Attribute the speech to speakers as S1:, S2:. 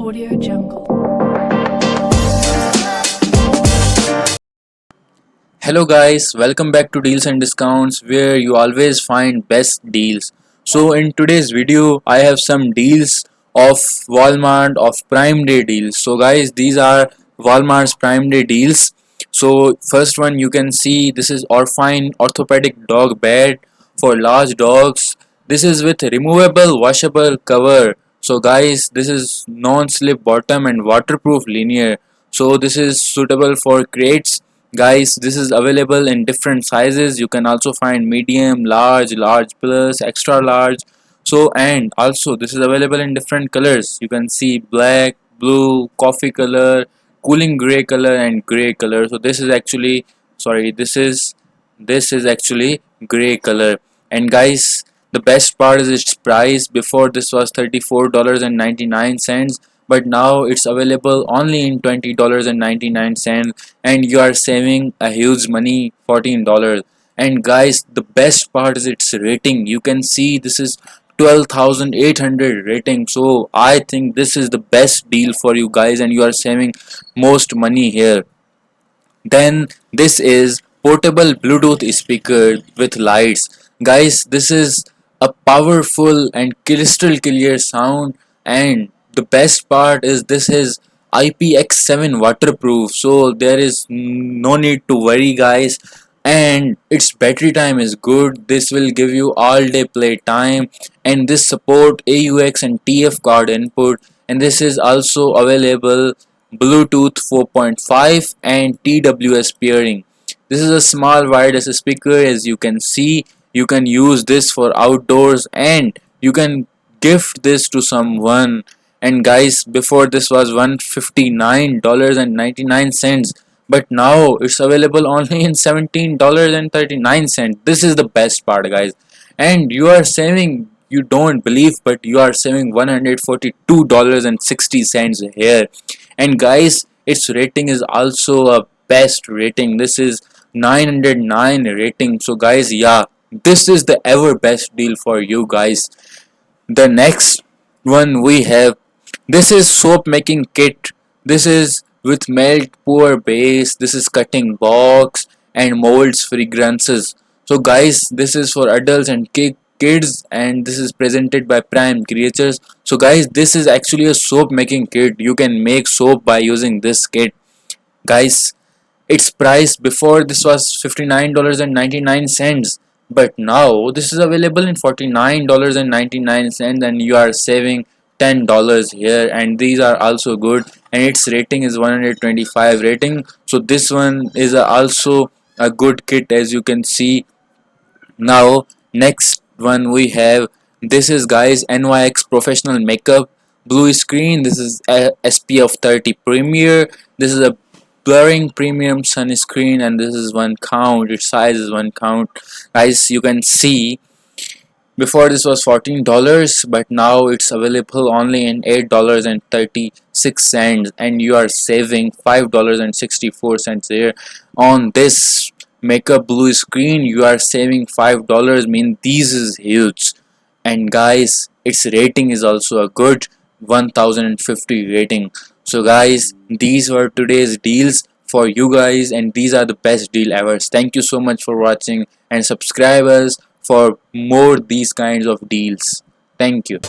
S1: Audio Jungle.
S2: Hello guys, welcome back to Deals and Discounts where you always find best deals. So in today's video I have some deals of Walmart of Prime Day deals. So guys, these are Walmart's Prime Day deals. So first one, you can see this is Orfine orthopedic dog bed for large dogs. This is with removable washable cover. So guys, this is non-slip bottom and waterproof linear. So this is suitable for crates. Guys, this is available in different sizes. You can also find medium, large, large plus, extra large. So and also this is available in different colors. You can see black, blue, coffee color, cooling gray color and gray color. So this is actually, sorry, this is actually gray color. And guys, the best part is its price. Before this was $34.99, but now it's available only in $20.99, and you are saving a huge money, $14. And guys, the best part is its rating. You can see this is 12,800 rating. So I think this is the best deal for you guys, and you are saving most money here. Then this is portable Bluetooth speaker with lights. Guys, this is a powerful and crystal clear sound, and the best part is this is IPX7 waterproof, so there is no need to worry guys. And its battery time is good. This will give you all day play time, and this support AUX and TF card input. And this is also available Bluetooth 4.5 and TWS pairing. This is a small wireless speaker. As you can see, you can use this for outdoors, and you can gift this to someone. And guys, before this was $159.99, but now it's available only in $17.39. This is the best part guys, and you are saving, you don't believe, but you are saving $142.60 here. And guys, its rating is also a best rating. This is 909 rating. So guys, yeah, this is the ever best deal for you guys. The next one we have, this is soap making kit. This is with melt pour base. This is cutting box and molds fragrances. So guys, this is for adults and kids, and this is presented by Prime Creatures. So guys, this is actually a soap making kit. You can make soap by using this kit. Guys, its price before this was $59.99, but now this is available in $49.99, and you are saving $10 here. And these are also good, and its rating is 125 rating. So this one is also a good kit, as you can see. Now next one we have, this is guys NYX professional makeup blue screen. This is a SPF 30 Premier. This is a blurring premium sunscreen, and this is 1 count. Its size is 1 count. Guys, you can see before this was $14, but now it's available only in $8.36, and you are saving $5.64 here on this makeup blue screen. You are saving $5. Mean this is huge. And guys, its rating is also a good 1050 rating. So guys, these were today's deals for you guys, and these are the best deal ever. Thank you so much for watching, and subscribe us for more these kinds of deals. Thank you.